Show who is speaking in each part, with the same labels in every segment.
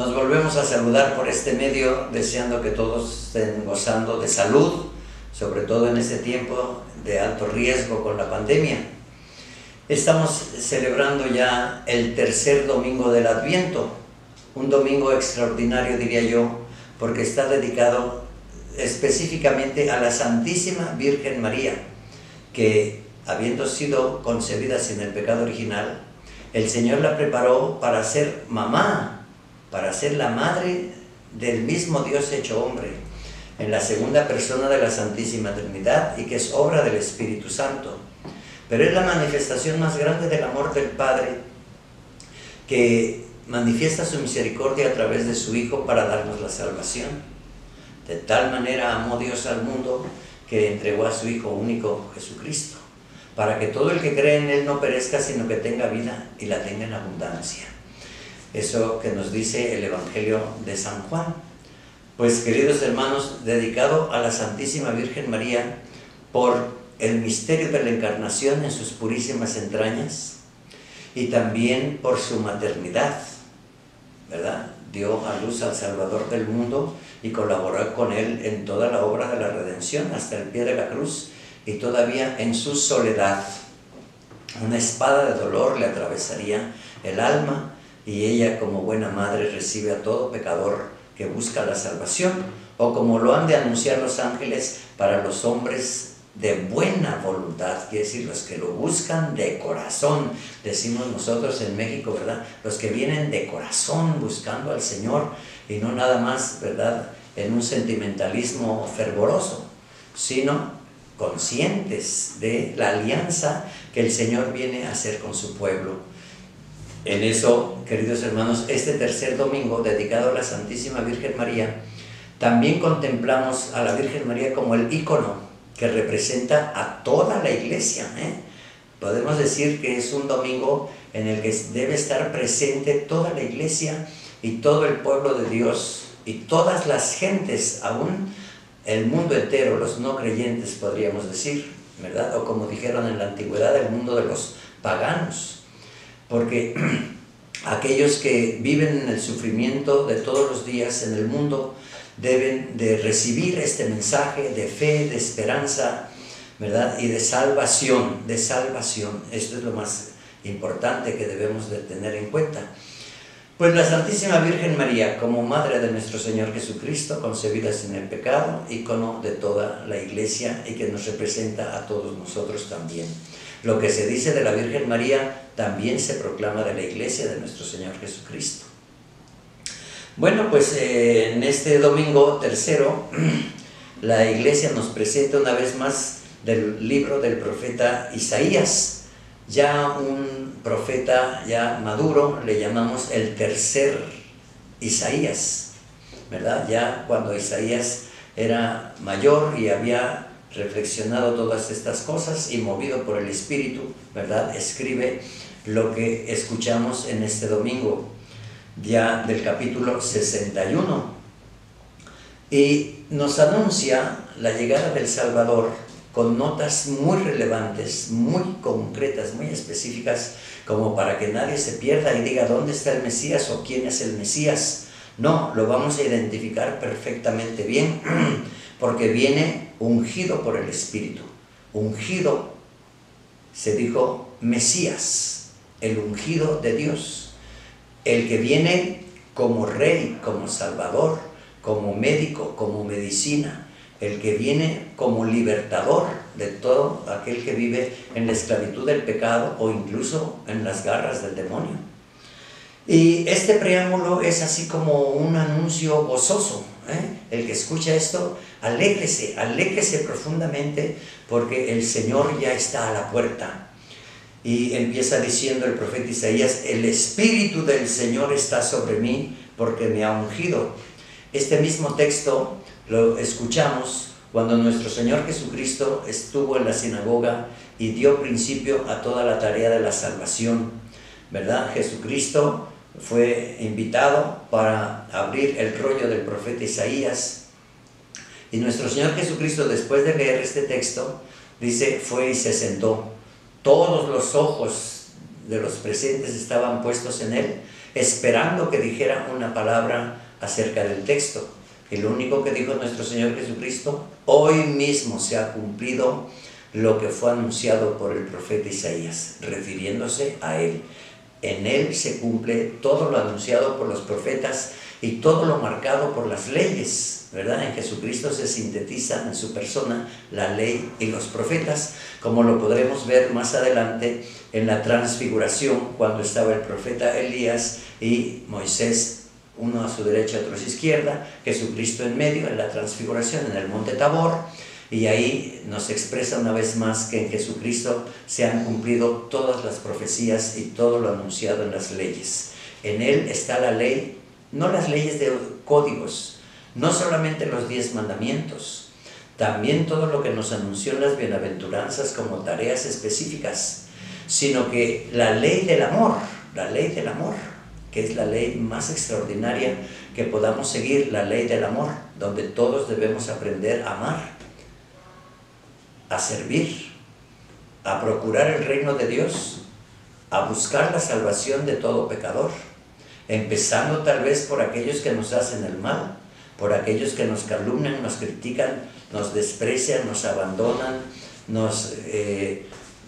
Speaker 1: Nos volvemos a saludar por este medio, deseando que todos estén gozando de salud, sobre todo en este tiempo de alto riesgo con la pandemia. Estamos celebrando ya el tercer domingo del Adviento, un domingo extraordinario, diría yo, porque está dedicado específicamente a la Santísima Virgen María, que habiendo sido concebida sin el pecado original, el Señor la preparó para ser mamá, para ser la madre del mismo Dios hecho hombre, en la segunda persona de la Santísima Trinidad, y que es obra del Espíritu Santo. Pero es la manifestación más grande del amor del Padre, que manifiesta su misericordia a través de su Hijo para darnos la salvación. De tal manera amó Dios al mundo que entregó a su Hijo único, Jesucristo, para que todo el que cree en Él no perezca, sino que tenga vida y la tenga en abundancia. Eso que nos dice el Evangelio de San Juan. Pues, queridos hermanos, dedicado a la Santísima Virgen María por el misterio de la encarnación en sus purísimas entrañas y también por su maternidad, ¿verdad? Dio a luz al Salvador del mundo y colaboró con Él en toda la obra de la redención hasta el pie de la cruz, y todavía en su soledad una espada de dolor le atravesaría el alma, y ella, como buena madre, recibe a todo pecador que busca la salvación, o como lo han de anunciar los ángeles, para los hombres de buena voluntad, quiere decir los que lo buscan de corazón, decimos nosotros en México, ¿verdad? Los que vienen de corazón buscando al Señor, y no nada más, ¿verdad?, en un sentimentalismo fervoroso, sino conscientes de la alianza que el Señor viene a hacer con su pueblo. En eso, queridos hermanos, este tercer domingo dedicado a la Santísima Virgen María, también contemplamos a la Virgen María como el ícono que representa a toda la Iglesia, Podemos decir que es un domingo en el que debe estar presente toda la Iglesia y todo el pueblo de Dios y todas las gentes, aún el mundo entero, los no creyentes podríamos decir, ¿verdad? O como dijeron en la antigüedad, el mundo de los paganos. Porque aquellos que viven en el sufrimiento de todos los días en el mundo deben de recibir este mensaje de fe, de esperanza, ¿verdad? Y de salvación, de salvación. Esto es lo más importante que debemos de tener en cuenta. Pues la Santísima Virgen María, como Madre de nuestro Señor Jesucristo, concebida sin el pecado, ícono de toda la Iglesia y que nos representa a todos nosotros también. Lo que se dice de la Virgen María también se proclama de la Iglesia de nuestro Señor Jesucristo. Bueno, pues en este domingo tercero, la Iglesia nos presenta una vez más del libro del profeta Isaías, ya un profeta ya maduro, le llamamos el tercer Isaías, ¿verdad? Ya cuando Isaías era mayor y había reflexionado todas estas cosas y movido por el Espíritu, ¿verdad?, escribe lo que escuchamos en este domingo, ya del capítulo 61, y nos anuncia la llegada del Salvador con notas muy relevantes, muy concretas, muy específicas, como para que nadie se pierda y diga dónde está el Mesías o quién es el Mesías. No, lo vamos a identificar perfectamente bien, porque viene ungido por el Espíritu. Ungido, se dijo Mesías, el ungido de Dios, el que viene como Rey, como Salvador, como médico, como medicina, el que viene como libertador de todo aquel que vive en la esclavitud del pecado o incluso en las garras del demonio. Y este preámbulo es así como un anuncio gozoso, El que escucha esto, alégrese, alégrese profundamente, porque el Señor ya está a la puerta. Y empieza diciendo el profeta Isaías: el Espíritu del Señor está sobre mí, porque me ha ungido. Este mismo texto lo escuchamos cuando nuestro Señor Jesucristo estuvo en la sinagoga y dio principio a toda la tarea de la salvación, ¿verdad? Jesucristo fue invitado para abrir el rollo del profeta Isaías, y nuestro Señor Jesucristo, después de leer este texto, dice, fue y se sentó. Todos los ojos de los presentes estaban puestos en Él, esperando que dijera una palabra acerca del texto. Y lo único que dijo nuestro Señor Jesucristo: hoy mismo se ha cumplido lo que fue anunciado por el profeta Isaías, refiriéndose a Él. En Él se cumple todo lo anunciado por los profetas y todo lo marcado por las leyes, ¿verdad? En Jesucristo se sintetiza en su persona la ley y los profetas, como lo podremos ver más adelante en la transfiguración, cuando estaba el profeta Elías y Moisés, uno a su derecha, otro a su izquierda, Jesucristo en medio, en la transfiguración, en el monte Tabor. Y ahí nos expresa una vez más que en Jesucristo se han cumplido todas las profecías y todo lo anunciado en las leyes. En Él está la ley, no las leyes de códigos, no solamente los 10 mandamientos, también todo lo que nos anunció en las bienaventuranzas como tareas específicas, sino que la ley del amor, que es la ley más extraordinaria que podamos seguir, la ley del amor, donde todos debemos aprender a amar, a servir, a procurar el reino de Dios, a buscar la salvación de todo pecador, empezando tal vez por aquellos que nos hacen el mal, por aquellos que nos calumnian, nos critican, nos desprecian, nos abandonan,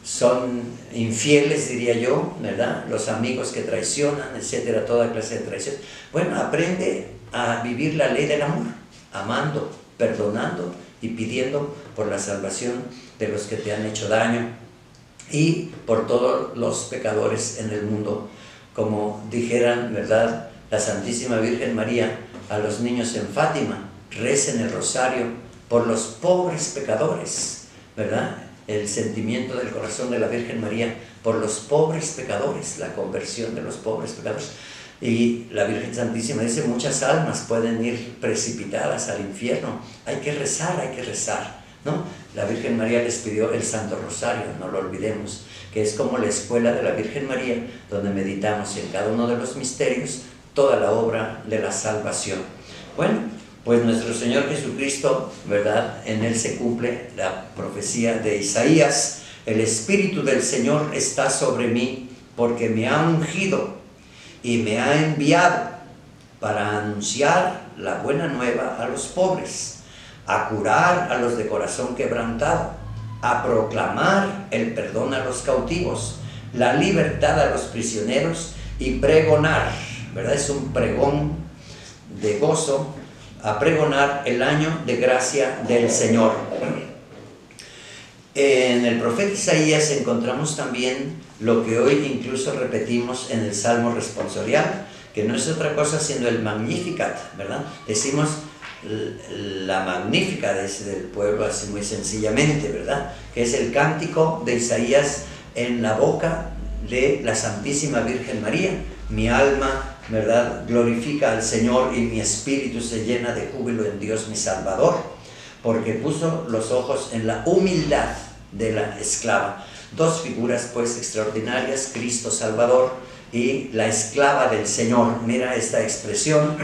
Speaker 1: son infieles, diría yo, ¿verdad? Los amigos que traicionan, etcétera, toda clase de traición. Bueno, aprende a vivir la ley del amor, amando, perdonando y pidiendo por la salvación de los que te han hecho daño y por todos los pecadores en el mundo. Como dijeran, ¿verdad?, la Santísima Virgen María a los niños en Fátima: recen el rosario por los pobres pecadores, ¿verdad? El sentimiento del corazón de la Virgen María por los pobres pecadores, la conversión de los pobres pecadores. Y la Virgen Santísima dice: muchas almas pueden ir precipitadas al infierno, hay que rezar, ¿no? La Virgen María les pidió el Santo Rosario, no lo olvidemos, que es como la escuela de la Virgen María, donde meditamos en cada uno de los misterios toda la obra de la salvación. Bueno, pues nuestro Señor Jesucristo, ¿verdad?, en Él se cumple la profecía de Isaías: el Espíritu del Señor está sobre mí, porque me ha ungido y me ha enviado para anunciar la buena nueva a los pobres, a curar a los de corazón quebrantado, a proclamar el perdón a los cautivos, la libertad a los prisioneros y pregonar, ¿verdad? Es un pregón de gozo, a pregonar el año de gracia del Señor. En el profeta Isaías encontramos también lo que hoy incluso repetimos en el Salmo responsorial, que no es otra cosa sino el Magnificat, ¿verdad? Decimos la Magnífica desde el pueblo, así muy sencillamente, ¿verdad? Que es el cántico de Isaías en la boca de la Santísima Virgen María. Mi alma, ¿verdad?, glorifica al Señor, y mi espíritu se llena de júbilo en Dios mi Salvador, porque puso los ojos en la humildad de la esclava. Dos figuras pues extraordinarias: Cristo Salvador y la esclava del Señor. Mira esta expresión,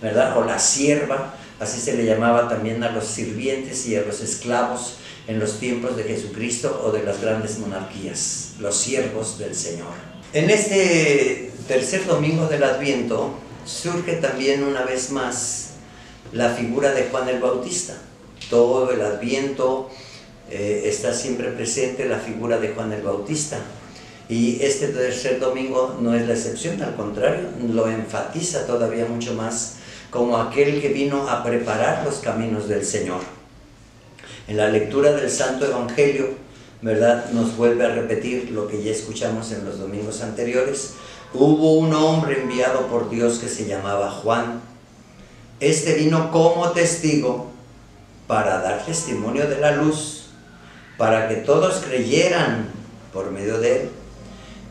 Speaker 1: ¿verdad? O la sierva, así se le llamaba también a los sirvientes y a los esclavos en los tiempos de Jesucristo o de las grandes monarquías, los siervos del Señor. En este tercer domingo del Adviento surge también una vez más la figura de Juan el Bautista. Todo el Adviento está siempre presente la figura de Juan el Bautista, y este tercer domingo no es la excepción, al contrario, lo enfatiza todavía mucho más como aquel que vino a preparar los caminos del Señor. En la lectura del Santo Evangelio, ¿verdad?, nos vuelve a repetir lo que ya escuchamos en los domingos anteriores. Hubo un hombre enviado por Dios que se llamaba Juan. Este vino como testigo para dar testimonio de la luz, para que todos creyeran por medio de él.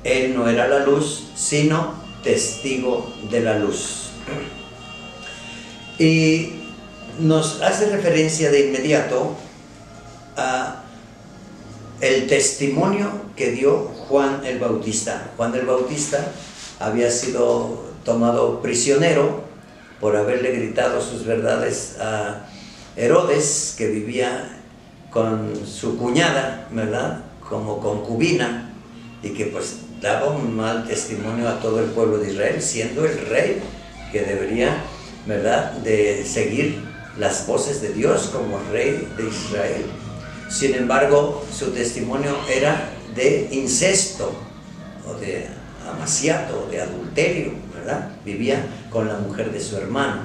Speaker 1: Él no era la luz, sino testigo de la luz. Y nos hace referencia de inmediato a el testimonio que dio Juan el Bautista. Juan el Bautista había sido tomado prisionero por haberle gritado sus verdades a Herodes, que vivía con su cuñada, ¿verdad?, como concubina, y que pues daba un mal testimonio a todo el pueblo de Israel, siendo el rey que debería, ¿verdad?, de seguir las voces de Dios como rey de Israel. Sin embargo, su testimonio era de incesto, o de amaciato, de adulterio, ¿verdad? Vivía con la mujer de su hermano.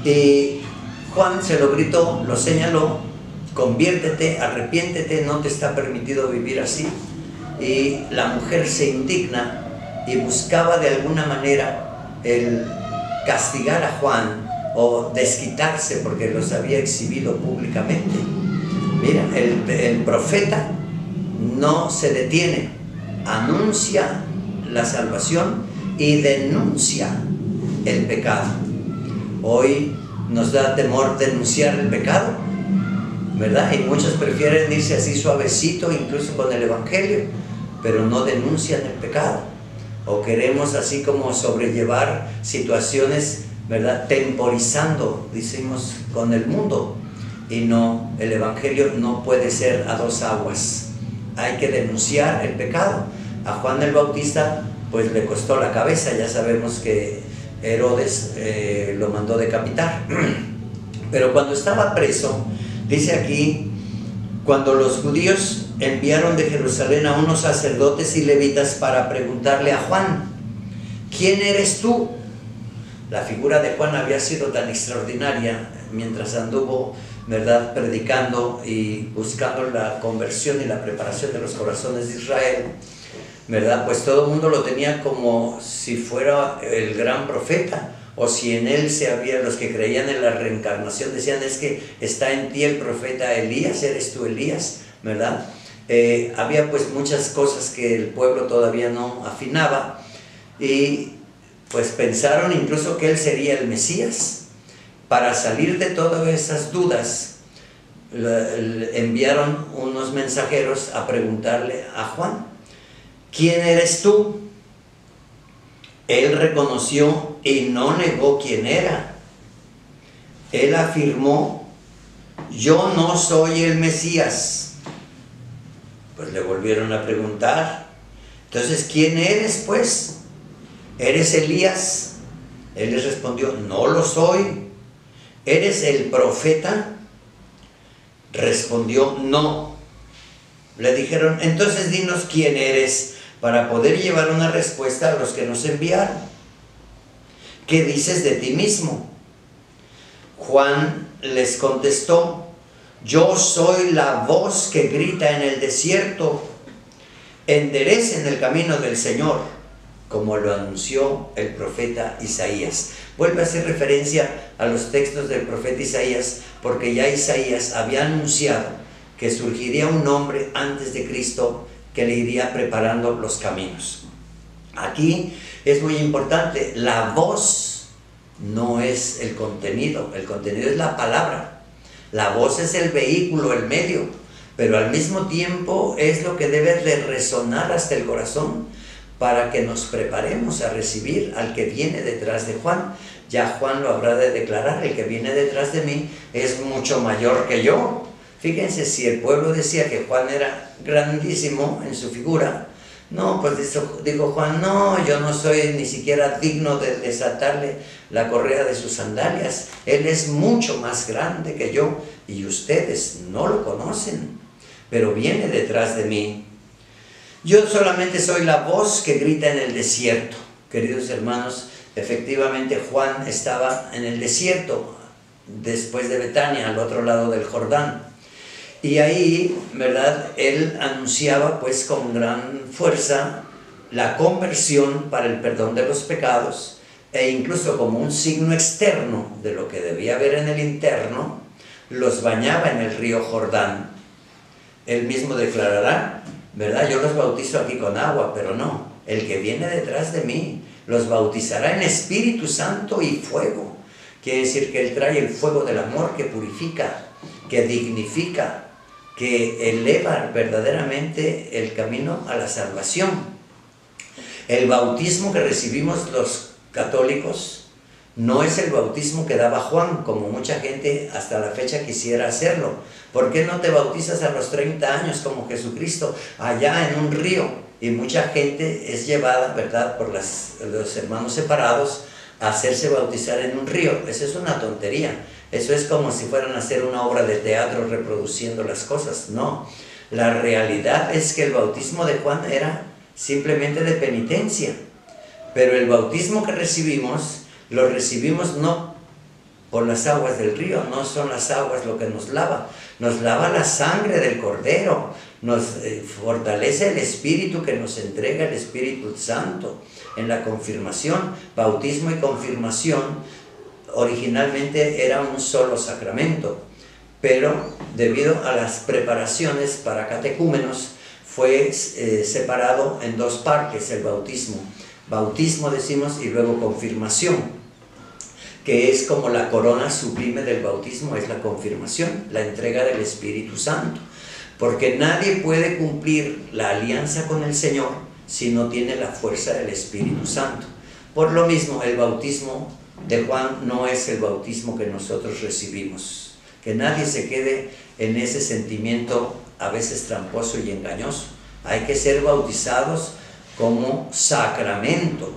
Speaker 1: Y Juan se lo gritó, lo señaló: conviértete, arrepiéntete, no te está permitido vivir así. Y la mujer se indigna y buscaba de alguna manera el castigar a Juan o desquitarse porque los había exhibido públicamente. Mira, el profeta no se detiene, anuncia la salvación y denuncia el pecado. Hoy nos da temor denunciar el pecado, ¿verdad? Y muchos prefieren irse así suavecito, incluso con el evangelio, pero no denuncian el pecado. O queremos así como sobrellevar situaciones, ¿verdad?, temporizando, decimos, con el mundo. Y no, el evangelio no puede ser a dos aguas. Hay que denunciar el pecado. A Juan el Bautista pues le costó la cabeza. Ya sabemos que Herodes lo mandó decapitar. Pero cuando estaba preso, dice aquí, cuando los judíos enviaron de Jerusalén a unos sacerdotes y levitas para preguntarle a Juan: ¿quién eres tú? La figura de Juan había sido tan extraordinaria mientras anduvo, ¿verdad?, predicando y buscando la conversión y la preparación de los corazones de Israel, ¿verdad? Pues todo el mundo lo tenía como si fuera el gran profeta, o si en él se había, los que creían en la reencarnación decían: es que está en ti el profeta Elías, eres tú Elías, ¿verdad? Había pues muchas cosas que el pueblo todavía no afinaba, y pues pensaron incluso que él sería el Mesías. Para salir de todas esas dudas, enviaron unos mensajeros a preguntarle a Juan: ¿quién eres tú? Él reconoció y no negó quién era. Él afirmó: yo no soy el Mesías. Pues le volvieron a preguntar: entonces, ¿quién eres pues? ¿Eres Elías? Él les respondió: no lo soy. ¿Eres el profeta? Respondió: no. Le dijeron: entonces dinos quién eres, para poder llevar una respuesta a los que nos enviaron. ¿Qué dices de ti mismo? Juan les contestó: yo soy la voz que grita en el desierto, enderecen el camino del Señor, como lo anunció el profeta Isaías. Vuelve a hacer referencia a los textos del profeta Isaías, porque ya Isaías había anunciado que surgiría un hombre antes de Cristo que le iría preparando los caminos. Aquí es muy importante, la voz no es el contenido es la palabra. La voz es el vehículo, el medio, pero al mismo tiempo es lo que debe de resonar hasta el corazón para que nos preparemos a recibir al que viene detrás de Juan. Ya Juan lo habrá de declarar: el que viene detrás de mí es mucho mayor que yo. Fíjense, si el pueblo decía que Juan era grandísimo en su figura, no, pues digo Juan: no, yo no soy ni siquiera digno de desatarle la correa de sus sandalias. Él es mucho más grande que yo y ustedes no lo conocen, pero viene detrás de mí. Yo solamente soy la voz que grita en el desierto. Queridos hermanos, efectivamente Juan estaba en el desierto, después de Betania, al otro lado del Jordán. Y ahí, ¿verdad?, él anunciaba pues con gran fuerza la conversión para el perdón de los pecados, e incluso como un signo externo de lo que debía haber en el interno, los bañaba en el río Jordán. Él mismo declarará, ¿verdad?, yo los bautizo aquí con agua, pero no, el que viene detrás de mí los bautizará en Espíritu Santo y fuego. Quiere decir que él trae el fuego del amor que purifica, que dignifica, que eleva verdaderamente el camino a la salvación. El bautismo que recibimos los católicos No es el bautismo que daba Juan, como mucha gente hasta la fecha quisiera hacerlo. ¿Por qué no te bautizas a los 30 años como Jesucristo, allá en un río? Y mucha gente es llevada, ¿verdad?, por los hermanos separados a hacerse bautizar en un río. Eso es una tontería. Eso es como si fueran a hacer una obra de teatro reproduciendo las cosas. No, la realidad es que el bautismo de Juan era simplemente de penitencia. Pero el bautismo que recibimos, lo recibimos no por las aguas del río, no son las aguas lo que nos lava la sangre del Cordero, nos fortalece el Espíritu que nos entrega el Espíritu Santo en la confirmación. Bautismo y confirmación originalmente era un solo sacramento, pero debido a las preparaciones para catecúmenos fue separado en dos partes el bautismo. Bautismo decimos y luego confirmación, que es como la corona sublime del bautismo, es la confirmación, la entrega del Espíritu Santo. Porque nadie puede cumplir la alianza con el Señor si no tiene la fuerza del Espíritu Santo. Por lo mismo, el bautismo de Juan no es el bautismo que nosotros recibimos. Que nadie se quede en ese sentimiento a veces tramposo y engañoso. Hay que ser bautizados como sacramento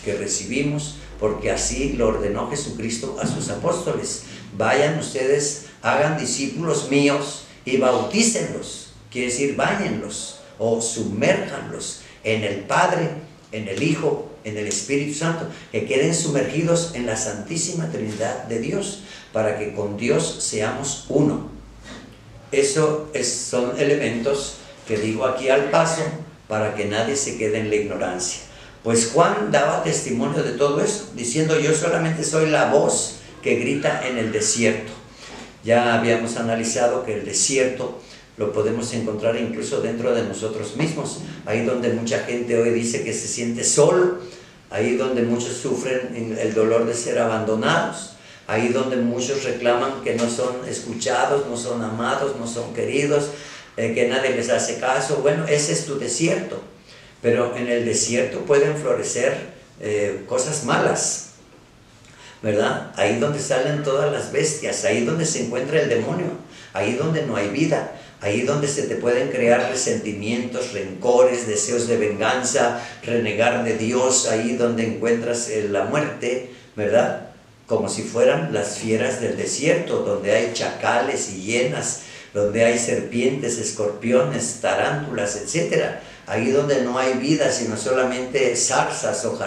Speaker 1: que recibimos, porque así lo ordenó Jesucristo a sus apóstoles. Vayan ustedes, hagan discípulos míos y bautícenlos, quiere decir báñenlos o sumérjanlos en el Padre, en el Hijo, en el Espíritu Santo, que queden sumergidos en la Santísima Trinidad de Dios, para que con Dios seamos uno. Eso son elementos que digo aquí al paso, para que nadie se quede en la ignorancia. Pues Juan daba testimonio de todo eso, diciendo: yo solamente soy la voz que grita en el desierto. Ya habíamos analizado que el desierto lo podemos encontrar incluso dentro de nosotros mismos, ahí donde mucha gente hoy dice que se siente solo, ahí donde muchos sufren el dolor de ser abandonados, ahí donde muchos reclaman que no son escuchados, no son amados, no son queridos, que nadie les hace caso. Bueno, ese es tu desierto. Pero en el desierto pueden florecer cosas malas, ¿verdad? Ahí donde salen todas las bestias, ahí donde se encuentra el demonio, ahí donde no hay vida, ahí donde se te pueden crear resentimientos, rencores, deseos de venganza, renegar de Dios, ahí donde encuentras la muerte, ¿verdad? Como si fueran las fieras del desierto, donde hay chacales y hienas, donde hay serpientes, escorpiones, tarántulas, etcétera. Ahí donde no hay vida, sino solamente zarzas o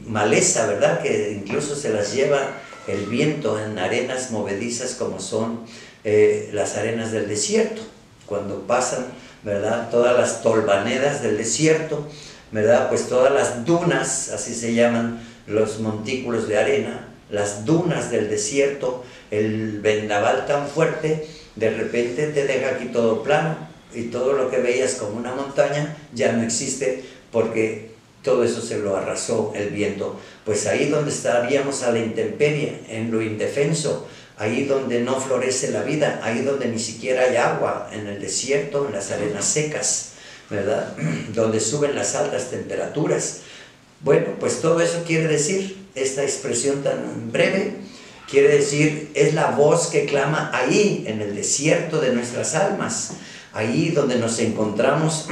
Speaker 1: maleza, ¿verdad? Que incluso se las lleva el viento en arenas movedizas como son las arenas del desierto. Cuando pasan, ¿verdad?, todas las tolvanedas del desierto, ¿verdad?, pues todas las dunas, así se llaman los montículos de arena, las dunas del desierto, el vendaval tan fuerte, de repente te deja aquí todo plano, y todo lo que veías como una montaña ya no existe, porque todo eso se lo arrasó el viento. Pues ahí donde estaríamos a la intemperie, en lo indefenso, ahí donde no florece la vida, ahí donde ni siquiera hay agua, en el desierto, en las arenas secas, ¿verdad?, donde suben las altas temperaturas. Bueno, pues todo eso quiere decir, esta expresión tan breve, quiere decir, es la voz que clama ahí, en el desierto de nuestras almas, ahí donde nos encontramos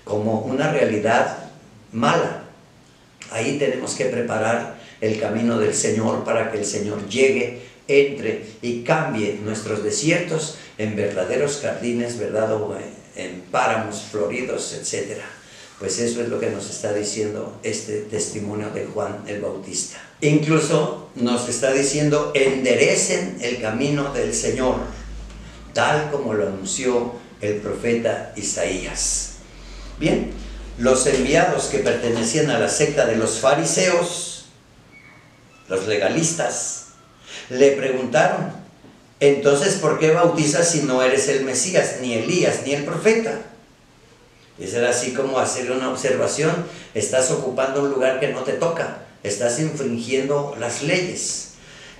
Speaker 1: como una realidad mala. Ahí tenemos que preparar el camino del Señor para que el Señor llegue, entre y cambie nuestros desiertos en verdaderos jardines, ¿verdad?, o en páramos floridos, etc. Pues eso es lo que nos está diciendo este testimonio de Juan el Bautista. Incluso nos está diciendo: enderecen el camino del Señor, tal como lo anunció el profeta Isaías. Bien, los enviados que pertenecían a la secta de los fariseos, los legalistas, le preguntaron: entonces, ¿por qué bautizas si no eres el Mesías, ni Elías, ni el profeta? Eso era así como hacer una observación: estás ocupando un lugar que no te toca, estás infringiendo las leyes.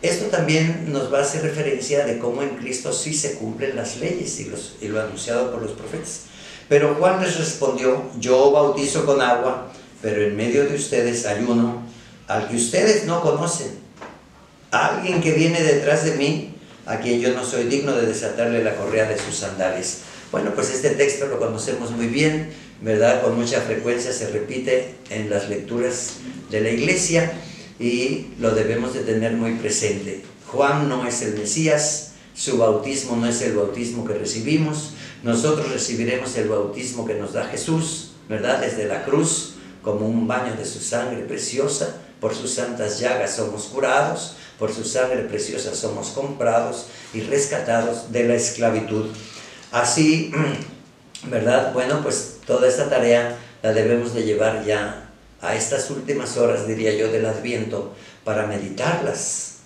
Speaker 1: Esto también nos va a hacer referencia de cómo en Cristo sí se cumplen las leyes y lo anunciado por los profetas. Pero Juan les respondió: yo bautizo con agua, pero en medio de ustedes hay uno al que ustedes no conocen, a alguien que viene detrás de mí, a quien yo no soy digno de desatarle la correa de sus sandalias. Bueno, pues este texto lo conocemos muy bien, ¿verdad? Con mucha frecuencia se repite en las lecturas de la iglesia y lo debemos de tener muy presente. Juan no es el Mesías, su bautismo no es el bautismo que recibimos, nosotros recibiremos el bautismo que nos da Jesús, ¿verdad? Desde la cruz, como un baño de su sangre preciosa, por sus santas llagas somos curados, por su sangre preciosa somos comprados y rescatados de la esclavitud. Así, ¿verdad? Bueno, pues toda esta tarea la debemos de llevar ya a estas últimas horas, diría yo, del Adviento, para meditarlas,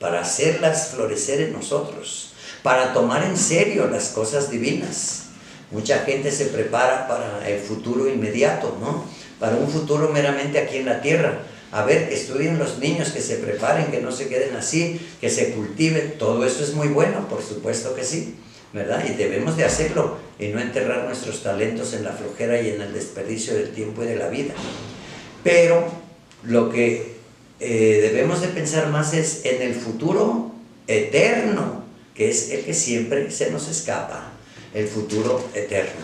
Speaker 1: para hacerlas florecer en nosotros, para tomar en serio las cosas divinas. Mucha gente se prepara para el futuro inmediato, ¿no? Para un futuro meramente aquí en la tierra. A ver, que estudien los niños, que se preparen, que no se queden así, que se cultiven. Todo eso es muy bueno, por supuesto que sí, ¿verdad? Y debemos de hacerlo y no enterrar nuestros talentos en la flojera y en el desperdicio del tiempo y de la vida. Pero lo que debemos de pensar más es en el futuro eterno, que es el que siempre se nos escapa, el futuro eterno.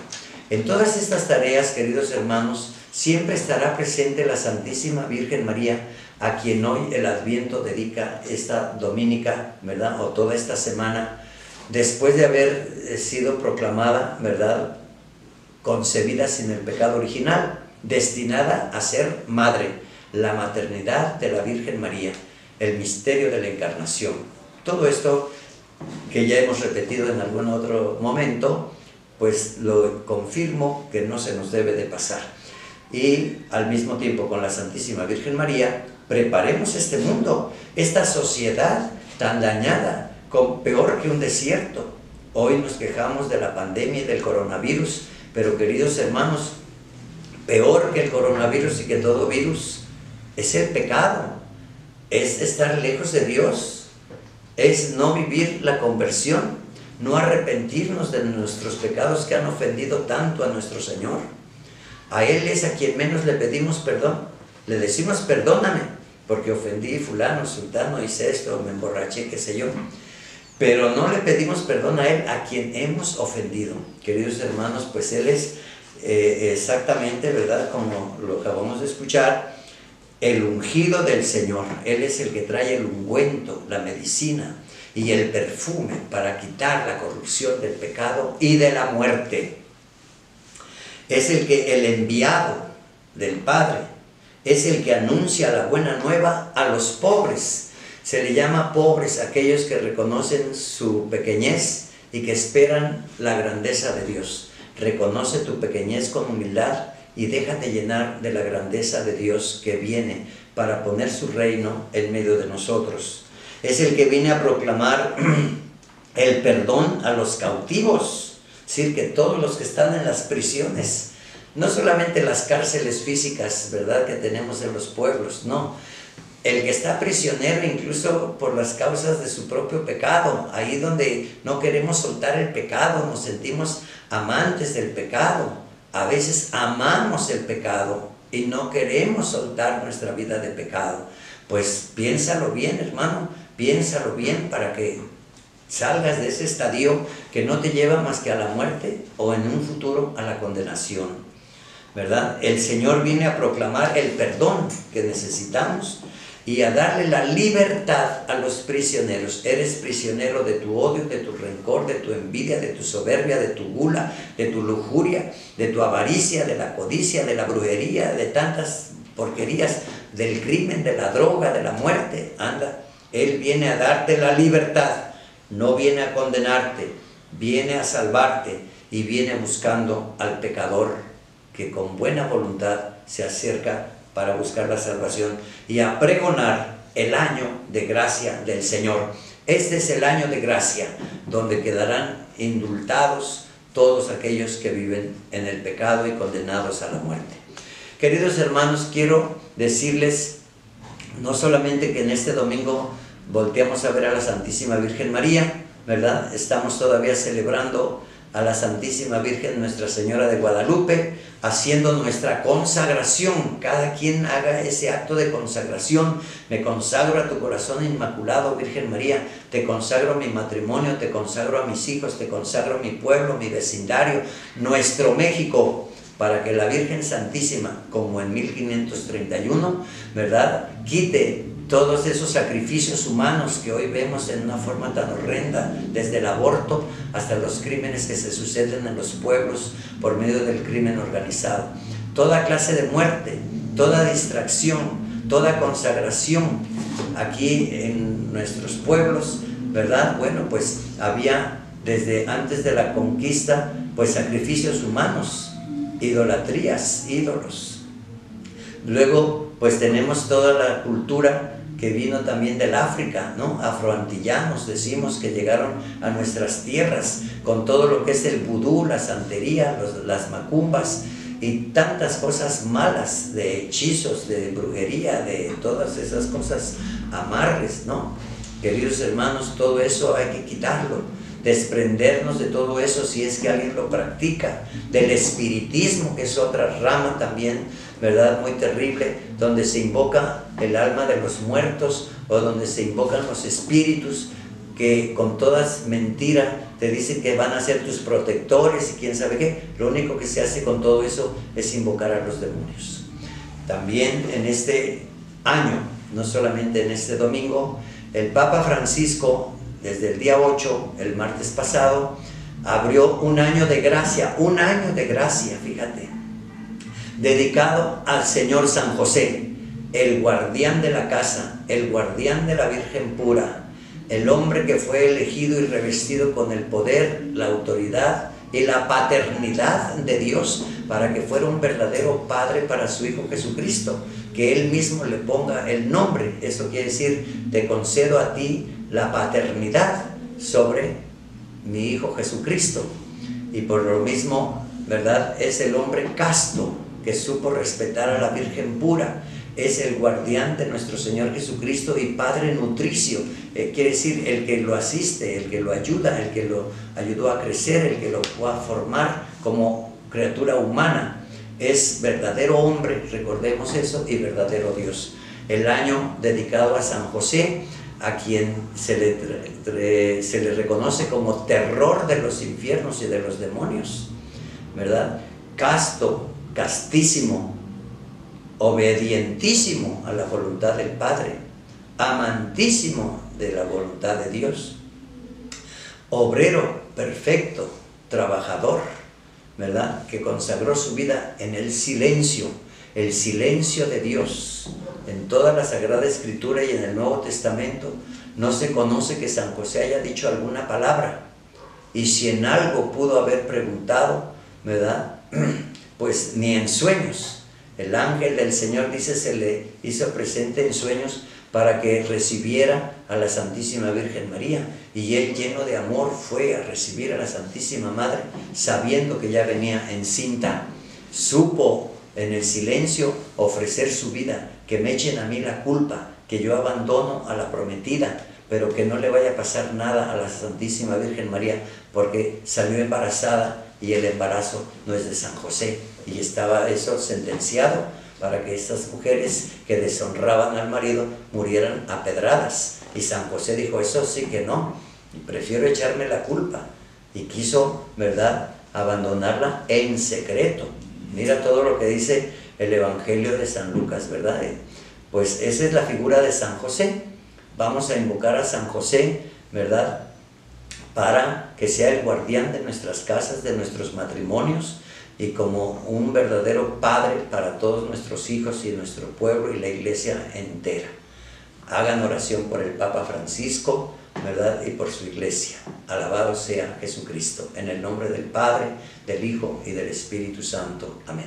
Speaker 1: En todas estas tareas, queridos hermanos, siempre estará presente la Santísima Virgen María, a quien hoy el Adviento dedica esta dominica, ¿verdad? O toda esta semana, después de haber sido proclamada, ¿verdad?, concebida sin el pecado original, destinada a ser madre, la maternidad de la Virgen María, el misterio de la encarnación. Todo esto que ya hemos repetido en algún otro momento, pues lo confirmo que no se nos debe de pasar. Y al mismo tiempo, con la Santísima Virgen María, preparemos este mundo, esta sociedad tan dañada, peor que un desierto. Hoy nos quejamos de la pandemia y del coronavirus, pero queridos hermanos, peor que el coronavirus y que todo virus es el pecado, es estar lejos de Dios, es no vivir la conversión, no arrepentirnos de nuestros pecados que han ofendido tanto a nuestro Señor. A Él es a quien menos le pedimos perdón, le decimos perdóname, porque ofendí fulano, sultano, hice esto, me emborraché, qué sé yo. Pero no le pedimos perdón a Él, a quien hemos ofendido. Queridos hermanos, pues Él es exactamente, ¿verdad?, como lo acabamos de escuchar, el ungido del Señor. Él es el que trae el ungüento, la medicina y el perfume para quitar la corrupción del pecado y de la muerte. Es el enviado del Padre, es el que anuncia la buena nueva a los pobres. Se le llama pobres a aquellos que reconocen su pequeñez y que esperan la grandeza de Dios. Reconoce tu pequeñez con humildad y déjate llenar de la grandeza de Dios que viene para poner su reino en medio de nosotros. Es el que viene a proclamar el perdón a los cautivos, es decir, que todos los que están en las prisiones, no solamente las cárceles físicas, ¿verdad?, que tenemos en los pueblos, no. El que está prisionero incluso por las causas de su propio pecado, ahí donde no queremos soltar el pecado, nos sentimos amantes del pecado, a veces amamos el pecado y no queremos soltar nuestra vida de pecado. Pues piénsalo bien, hermano, piénsalo bien para que salgas de ese estadio que no te lleva más que a la muerte o en un futuro a la condenación, ¿verdad? El Señor viene a proclamar el perdón que necesitamos y a darle la libertad a los prisioneros. Eres prisionero de tu odio, de tu rencor, de tu envidia, de tu soberbia, de tu gula, de tu lujuria, de tu avaricia, de la codicia, de la brujería, de tantas porquerías, del crimen, de la droga, de la muerte. Anda, Él viene a darte la libertad, no viene a condenarte, viene a salvarte y viene buscando al pecador que con buena voluntad se acerca para buscar la salvación y a pregonar el año de gracia del Señor. Este es el año de gracia, donde quedarán indultados todos aquellos que viven en el pecado y condenados a la muerte. Queridos hermanos, quiero decirles no solamente que en este domingo volteamos a ver a la Santísima Virgen María, ¿verdad? Estamos todavía celebrando a la Santísima Virgen Nuestra Señora de Guadalupe, haciendo nuestra consagración. Cada quien haga ese acto de consagración. Me consagro a tu corazón inmaculado, Virgen María. Te consagro mi matrimonio, te consagro a mis hijos, te consagro mi pueblo, mi vecindario, nuestro México, para que la Virgen Santísima, como en 1531, ¿verdad?, quite todos esos sacrificios humanos que hoy vemos en una forma tan horrenda, desde el aborto hasta los crímenes que se suceden en los pueblos por medio del crimen organizado. Toda clase de muerte, toda distracción, toda consagración aquí en nuestros pueblos, ¿verdad? Bueno, pues había desde antes de la conquista, pues sacrificios humanos, idolatrías, ídolos. Luego, pues tenemos toda la cultura que vino también del África, ¿no? Afroantillanos, decimos, que llegaron a nuestras tierras con todo lo que es el vudú, la santería, las macumbas y tantas cosas malas, de hechizos, de brujería, de todas esas cosas amarres, ¿no? Queridos hermanos, todo eso hay que quitarlo, desprendernos de todo eso si es que alguien lo practica, del espiritismo, que es otra rama también, ¿verdad?, muy terrible, donde se invoca el alma de los muertos o donde se invocan los espíritus que con todas mentiras te dicen que van a ser tus protectores y quién sabe qué. Lo único que se hace con todo eso es invocar a los demonios. También en este año, no solamente en este domingo, el Papa Francisco, desde el día 8, el martes pasado, abrió un año de gracia, fíjate, dedicado al Señor San José, el guardián de la casa, el guardián de la Virgen pura, el hombre que fue elegido y revestido con el poder, la autoridad y la paternidad de Dios para que fuera un verdadero padre para su Hijo Jesucristo, que Él mismo le ponga el nombre. Eso quiere decir, te concedo a ti la paternidad sobre mi Hijo Jesucristo. Y por lo mismo, ¿verdad?, es el hombre casto que supo respetar a la Virgen pura. Es el guardián de nuestro Señor Jesucristo y Padre nutricio, quiere decir el que lo asiste, el que lo ayuda, el que lo ayudó a crecer, el que lo fue a formar como criatura humana. Es verdadero hombre, recordemos eso, y verdadero Dios. El año dedicado a San José, a quien se le reconoce como terror de los infiernos y de los demonios, ¿verdad? Casto, castísimo, obedientísimo a la voluntad del Padre, amantísimo de la voluntad de Dios, obrero perfecto, trabajador, ¿verdad?, que consagró su vida en el silencio de Dios. En toda la Sagrada Escritura y en el Nuevo Testamento no se conoce que San José haya dicho alguna palabra, y si en algo pudo haber preguntado, ¿verdad?, pues ni en sueños. El ángel del Señor, dice, se le hizo presente en sueños para que recibiera a la Santísima Virgen María, y él, lleno de amor, fue a recibir a la Santísima Madre, sabiendo que ya venía encinta. Supo en el silencio ofrecer su vida, que me echen a mí la culpa, que yo abandono a la prometida, pero que no le vaya a pasar nada a la Santísima Virgen María, porque salió embarazada y el embarazo no es de San José, y estaba eso sentenciado para que estas mujeres que deshonraban al marido murieran a pedradas. Y San José dijo, eso sí que no, prefiero echarme la culpa, y quiso, ¿verdad?, abandonarla en secreto. Mira todo lo que dice el Evangelio de San Lucas, ¿verdad? Pues esa es la figura de San José. Vamos a invocar a San José, ¿verdad?, para que sea el guardián de nuestras casas, de nuestros matrimonios, y como un verdadero padre para todos nuestros hijos y nuestro pueblo y la iglesia entera. Hagan oración por el Papa Francisco, ¿verdad?, y por su iglesia. Alabado sea Jesucristo. En el nombre del Padre, del Hijo y del Espíritu Santo. Amén.